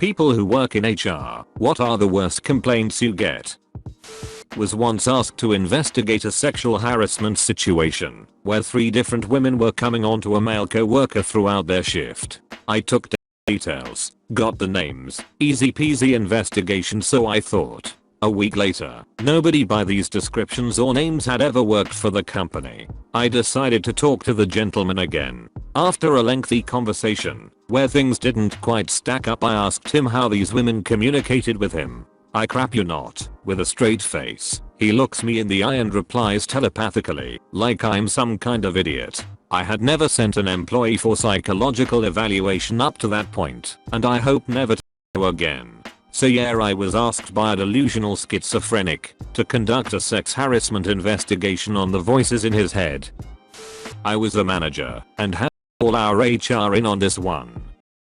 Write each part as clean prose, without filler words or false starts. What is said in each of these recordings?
People who work in HR, what are the worst complaints you get? Was once asked to investigate a sexual harassment situation where 3 different women were coming on to a male co-worker throughout their shift. I took details, got the names, easy peasy investigation, so I thought. A week later, nobody by these descriptions or names had ever worked for the company. I decided to talk to the gentleman again. After a lengthy conversation, where things didn't quite stack up, I asked him how these women communicated with him. I crap you not, with a straight face, he looks me in the eye and replies telepathically, like I'm some kind of idiot. I had never sent an employee for psychological evaluation up to that point, and I hope never to again. So yeah, I was asked by a delusional schizophrenic to conduct a sex harassment investigation on the voices in his head. I was the manager and had all our HR in on this one.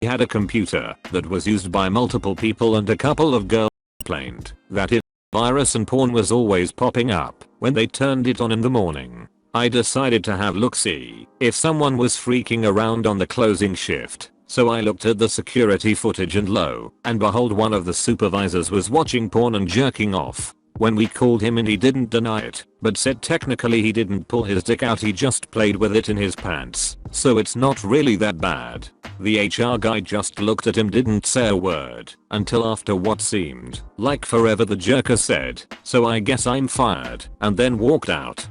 He had a computer that was used by multiple people, and a couple of girls complained that its virus and porn was always popping up when they turned it on in the morning. I decided to have look-see if someone was freaking around on the closing shift. So I looked at the security footage, and lo and behold, one of the supervisors was watching porn and jerking off. When we called him in, he didn't deny it, but said technically he didn't pull his dick out, he just played with it in his pants. So it's not really that bad. The HR guy just looked at him, didn't say a word, until after what seemed like forever the jerker said, "So I guess I'm fired," and then walked out.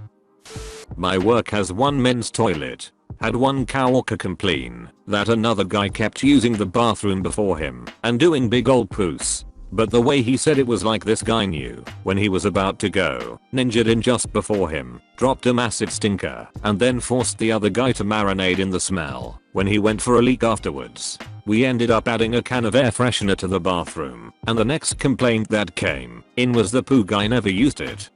My work has one men's toilet. Had one coworker complain that another guy kept using the bathroom before him and doing big ol' poos. But the way he said it was like this guy knew when he was about to go ninja in just before him, dropped a massive stinker, and then forced the other guy to marinate in the smell when he went for a leak afterwards. We ended up adding a can of air freshener to the bathroom, and the next complaint that came in was the poo guy never used it.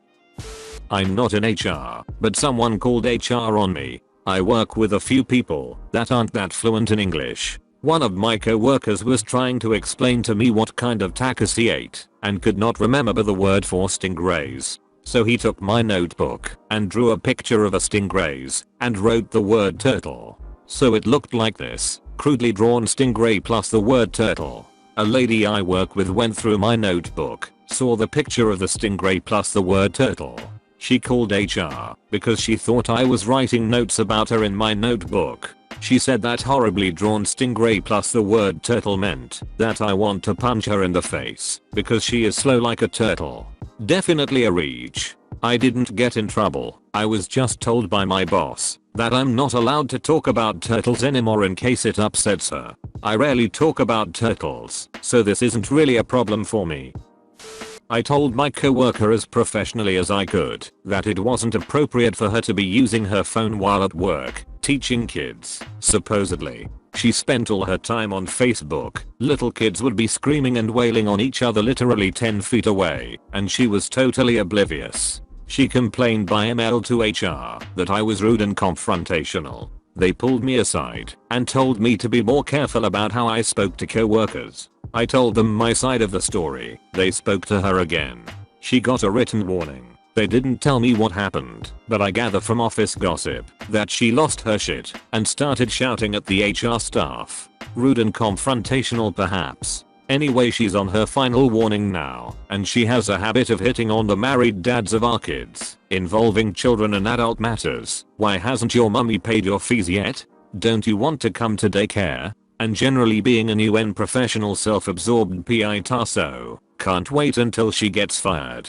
I'm not in HR, but someone called HR on me. I work with a few people that aren't that fluent in English. One of my co-workers was trying to explain to me what kind of tacos he ate and could not remember the word for stingrays. So he took my notebook and drew a picture of a stingrays and wrote the word turtle. So it looked like this, crudely drawn stingray plus the word turtle. A lady I work with went through my notebook, saw the picture of the stingray plus the word turtle. She called HR because she thought I was writing notes about her in my notebook. She said that horribly drawn stingray plus the word turtle meant that I want to punch her in the face because she is slow like a turtle. Definitely a reach. I didn't get in trouble. I was just told by my boss that I'm not allowed to talk about turtles anymore in case it upsets her. I rarely talk about turtles, so this isn't really a problem for me. I told my coworker as professionally as I could that it wasn't appropriate for her to be using her phone while at work, teaching kids. Supposedly, she spent all her time on Facebook. Little kids would be screaming and wailing on each other literally 10 feet away, and she was totally oblivious. She complained by email to HR that I was rude and confrontational. They pulled me aside and told me to be more careful about how I spoke to coworkers. I told them my side of the story. They spoke to her again. She got a written warning. They didn't tell me what happened, but I gather from office gossip that she lost her shit and started shouting at the HR staff. Rude and confrontational perhaps. Anyway, she's on her final warning now, and she has a habit of hitting on the married dads of our kids, involving children and adult matters. Why hasn't your mummy paid your fees yet? Don't you want to come to daycare? And generally being an UN professional self-absorbed PI tasso, can't wait until she gets fired.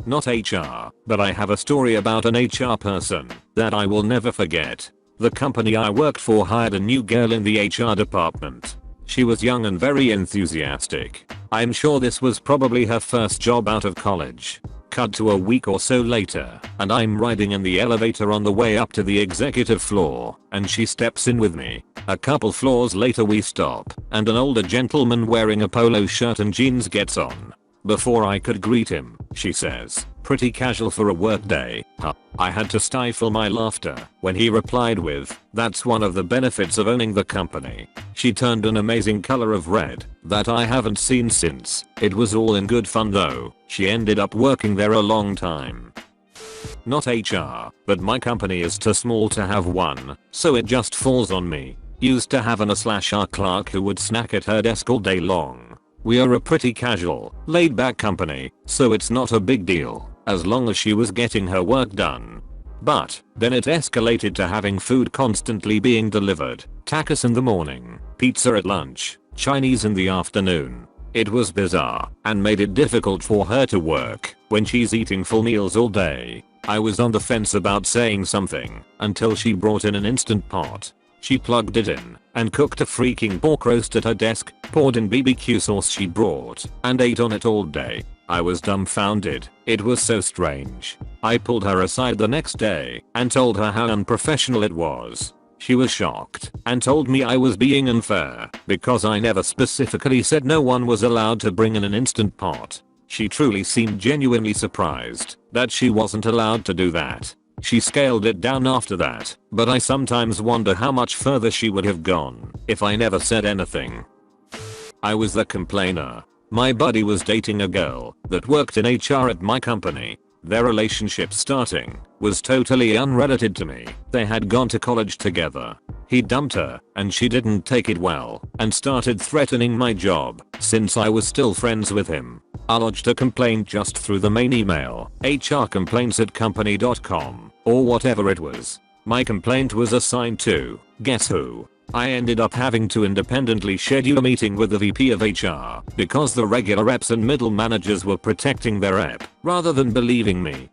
Not HR, but I have a story about an HR person that I will never forget. The company I worked for hired a new girl in the HR department. She was young and very enthusiastic. I'm sure this was probably her first job out of college. Cut to a week or so later, and I'm riding in the elevator on the way up to the executive floor, and she steps in with me. A couple floors later we stop, and an older gentleman wearing a polo shirt and jeans gets on. Before I could greet him, she says, "Pretty casual for a work day, huh?" I had to stifle my laughter when he replied with, "That's one of the benefits of owning the company." She turned an amazing color of red that I haven't seen since. It was all in good fun though. She ended up working there a long time. Not HR, but my company is too small to have one, so it just falls on me. Used to have an A/R clerk who would snack at her desk all day long. We are a pretty casual, laid-back company, so it's not a big deal, as long as she was getting her work done. But then it escalated to having food constantly being delivered, tacos in the morning, pizza at lunch, Chinese in the afternoon. It was bizarre and made it difficult for her to work when she's eating full meals all day. I was on the fence about saying something until she brought in an Instant Pot. She plugged it in and cooked a freaking pork roast at her desk, poured in BBQ sauce she brought, and ate on it all day. I was dumbfounded. It was so strange. I pulled her aside the next day and told her how unprofessional it was. She was shocked and told me I was being unfair because I never specifically said no one was allowed to bring in an Instant Pot. She truly seemed genuinely surprised that she wasn't allowed to do that. She scaled it down after that, but I sometimes wonder how much further she would have gone if I never said anything. I was the complainer. My buddy was dating a girl that worked in HR at my company. Their relationship starting was totally unrelated to me. They had gone to college together. He dumped her and she didn't take it well and started threatening my job since I was still friends with him. I lodged a complaint just through the main email, hrcomplaints@company.com, or whatever it was. My complaint was assigned to, guess who? I ended up having to independently schedule a meeting with the VP of HR because the regular reps and middle managers were protecting their rep rather than believing me.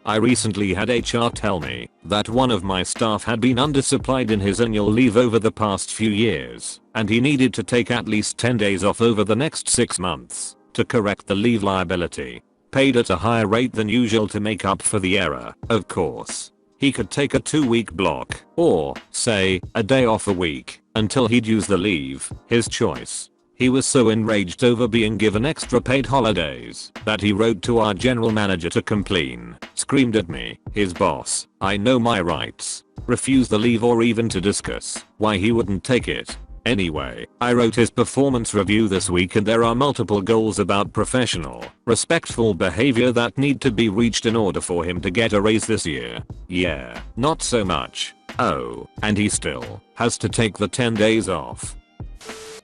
I recently had HR tell me that one of my staff had been undersupplied in his annual leave over the past few years, and he needed to take at least 10 days off over the next 6 months to correct the leave liability. Paid at a higher rate than usual to make up for the error, of course. He could take a 2-week block, or, say, a day off a week, until he'd use the leave, his choice. He was so enraged over being given extra paid holidays that he wrote to our general manager to complain, screamed at me, his boss, I know my rights, refused the leave or even to discuss why he wouldn't take it. Anyway, I wrote his performance review this week and there are multiple goals about professional, respectful behavior that need to be reached in order for him to get a raise this year. Yeah, not so much. Oh, and he still has to take the 10 days off.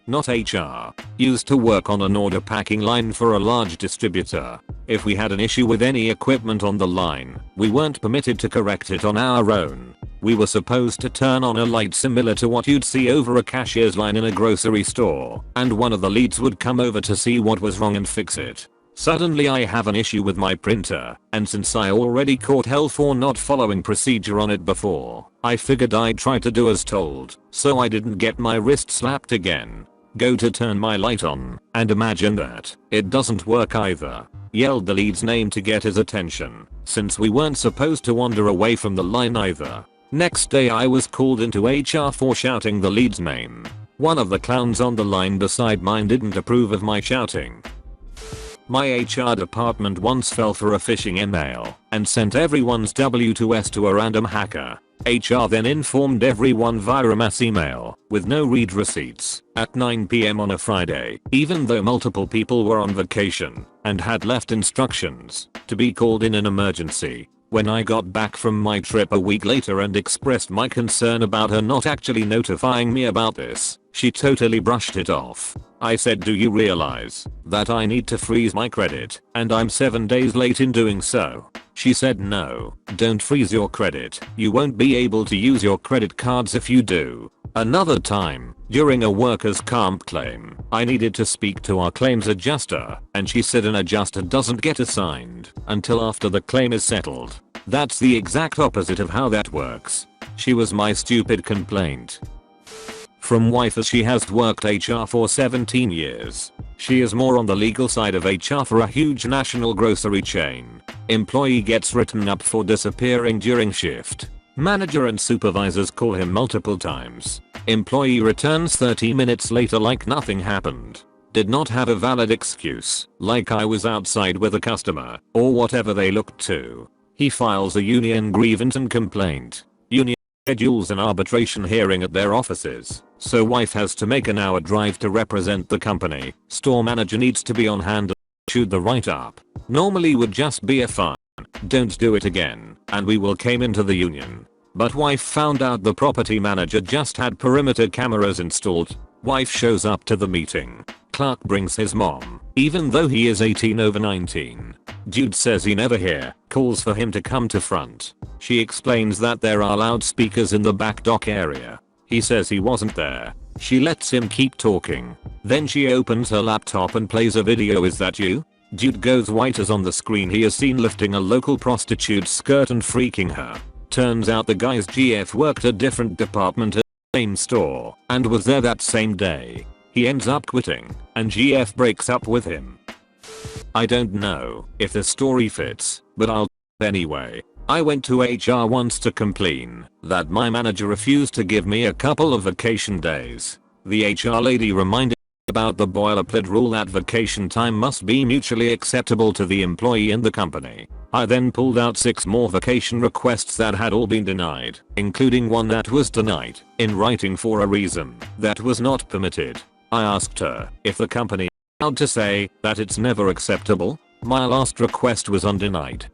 Not HR. Used to work on an order packing line for a large distributor. If we had an issue with any equipment on the line, we weren't permitted to correct it on our own. We were supposed to turn on a light similar to what you'd see over a cashier's line in a grocery store, and one of the leads would come over to see what was wrong and fix it. Suddenly I have an issue with my printer, and since I already caught hell for not following procedure on it before, I figured I'd try to do as told, so I didn't get my wrist slapped again. Go to turn my light on, and imagine that it doesn't work either. Yelled the lead's name to get his attention, since we weren't supposed to wander away from the line either. Next day I was called into HR for shouting the lead's name. One of the clowns on the line beside mine didn't approve of my shouting. My HR department once fell for a phishing email and sent everyone's W2S to a random hacker. HR then informed everyone via a mass email with no read receipts at 9 PM on a Friday, even though multiple people were on vacation and had left instructions to be called in an emergency. When I got back from my trip a week later and expressed my concern about her not actually notifying me about this, she totally brushed it off. I said, do you realize that I need to freeze my credit and I'm 7 days late in doing so? She said, no, don't freeze your credit. You won't be able to use your credit cards if you do. Another time, during a workers' comp claim, I needed to speak to our claims adjuster, and she said an adjuster doesn't get assigned until after the claim is settled. That's the exact opposite of how that works. She was my stupid complaint. From wife, as she has worked HR for 17 years. She is more on the legal side of HR for a huge national grocery chain. Employee gets written up for disappearing during shift. Manager and supervisors call him multiple times. Employee returns 30 minutes later like nothing happened. Did not have a valid excuse, like I was outside with a customer, or whatever they looked to. He files a union grievance and complaint. Union schedules an arbitration hearing at their offices, so wife has to make an hour drive to represent the company. Store manager needs to be on hand and issued the write-up. Normally would just be a fine. Don't do it again, and we will came into the union. but wife found out the property manager just had perimeter cameras installed. Wife shows up to the meeting. Clerk brings his mom, even though he is 18 over 19. Dude says he never hear, calls for him to come to front. She explains that there are loudspeakers in the back dock area. He says he wasn't there. She lets him keep talking. Then she opens her laptop and plays a video. Is that you? Dude goes white as on the screen he is seen lifting a local prostitute's skirt and freaking her. Turns out the guy's GF worked a different department at the same store and was there that same day. He ends up quitting and GF breaks up with him. I don't know if the story fits, but I'll anyway. I went to HR once to complain that my manager refused to give me a couple of vacation days. The HR lady reminded me about the boilerplate rule that vacation time must be mutually acceptable to the employee and the company. I then pulled out 6 more vacation requests that had all been denied, including one that was denied in writing for a reason that was not permitted. I asked her if the company was allowed to say that it's never acceptable. My last request was undenied.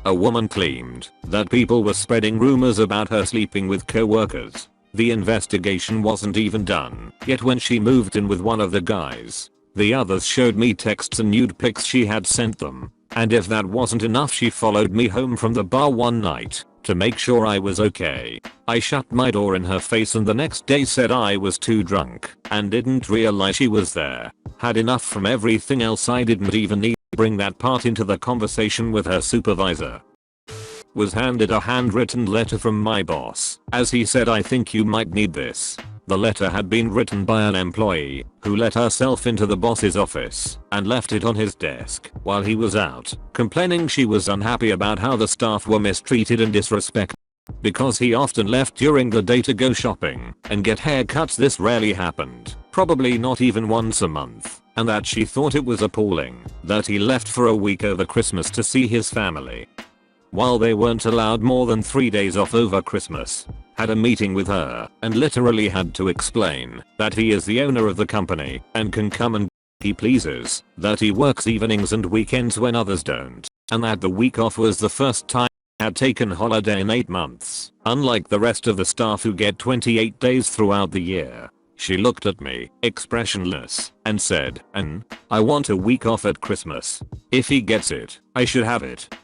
A woman claimed that people were spreading rumors about her sleeping with co-workers. The investigation wasn't even done yet when she moved in with one of the guys. The others showed me texts and nude pics she had sent them. And if that wasn't enough, she followed me home from the bar one night to make sure I was okay. I shut my door in her face and the next day said I was too drunk and didn't realize she was there. Had enough from everything else. I didn't even need to bring that part into the conversation with her supervisor. Was handed a handwritten letter from my boss as he said, I think you might need this. The letter had been written by an employee who let herself into the boss's office and left it on his desk while he was out, complaining she was unhappy about how the staff were mistreated and disrespected. Because he often left during the day to go shopping and get haircuts, this rarely happened, probably not even once a month, and that she thought it was appalling that he left for a week over Christmas to see his family. While they weren't allowed more than 3 days off over Christmas, had a meeting with her and literally had to explain that he is the owner of the company and can come and he pleases, that he works evenings and weekends when others don't, and that the week off was the first time he had taken holiday in 8 months, unlike the rest of the staff who get 28 days throughout the year. She looked at me, expressionless, and said, I want a week off at Christmas. If he gets it, I should have it.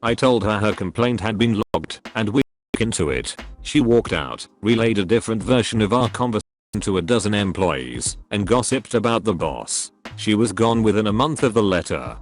I told her her complaint had been logged and we looked into it. She walked out, relayed a different version of our conversation to a dozen employees, and gossiped about the boss. She was gone within a month of the letter.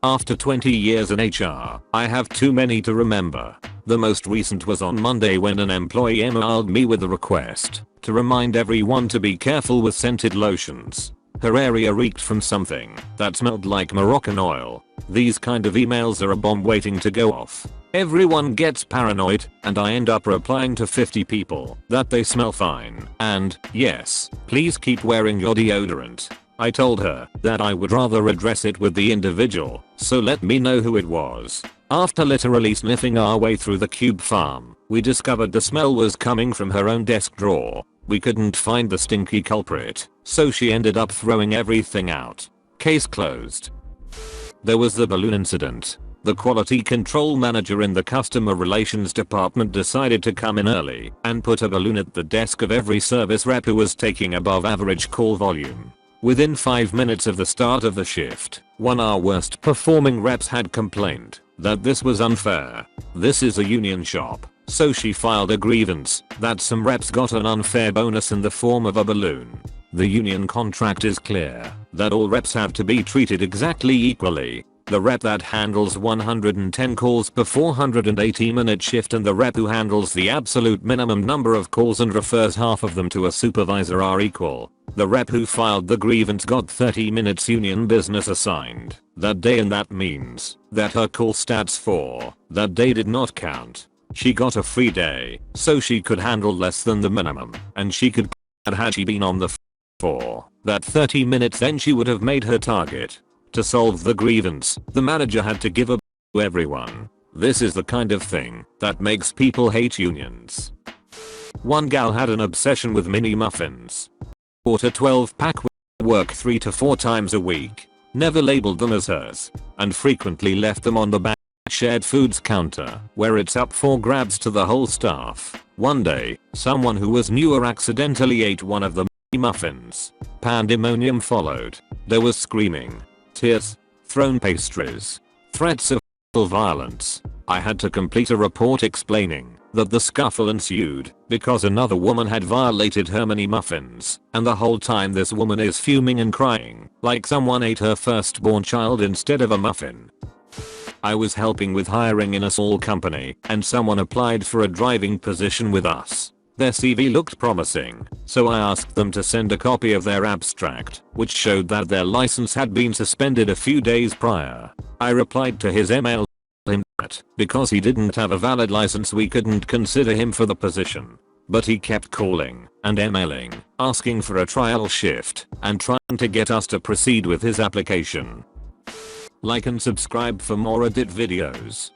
After 20 years in HR, I have too many to remember. The most recent was on Monday when an employee emailed me with a request to remind everyone to be careful with scented lotions. Her area reeked from something that smelled like Moroccan oil. These kind of emails are a bomb waiting to go off. Everyone gets paranoid and I end up replying to 50 people that they smell fine and, yes, please keep wearing your deodorant. I told her that I would rather address it with the individual, so let me know who it was. After literally sniffing our way through the cube farm, we discovered the smell was coming from her own desk drawer. We couldn't find the stinky culprit, so she ended up throwing everything out. Case closed. There was the balloon incident. The quality control manager in the customer relations department decided to come in early and put a balloon at the desk of every service rep who was taking above average call volume. Within 5 minutes of the start of the shift, one of our worst performing reps had complained that this was unfair. This is a union shop, so she filed a grievance that some reps got an unfair bonus in the form of a balloon. The union contract is clear that all reps have to be treated exactly equally. The rep that handles 110 calls per 480-minute shift and the rep who handles the absolute minimum number of calls and refers half of them to a supervisor are equal. The rep who filed the grievance got 30 minutes union business assigned that day, and that means that her call stats for that day did not count. She got a free day, so she could handle less than the minimum, and she could had she been on the for that 30 minutes, then she would have made her target. To solve the grievance, the manager had to give a to everyone. This is the kind of thing that makes people hate unions. One gal had an obsession with mini muffins. Bought a 12-pack, work 3 to 4 times a week, never labeled them as hers, and frequently left them on the batch shared foods counter where it's up for grabs to the whole staff. One day, someone who was newer accidentally ate one of the muffins. Pandemonium followed. There was screaming, tears, thrown pastries, threats of violence. I had to complete a report explaining that the scuffle ensued because another woman had violated her mini muffins, and the whole time this woman is fuming and crying like someone ate her firstborn child instead of a muffin. I was helping with hiring in a small company and someone applied for a driving position with us. Their CV looked promising, so I asked them to send a copy of their abstract, which showed that their license had been suspended a few days prior. I replied to his email him that because he didn't have a valid license we couldn't consider him for the position. But he kept calling and emailing, asking for a trial shift and trying to get us to proceed with his application. Like and subscribe for more Reddit videos.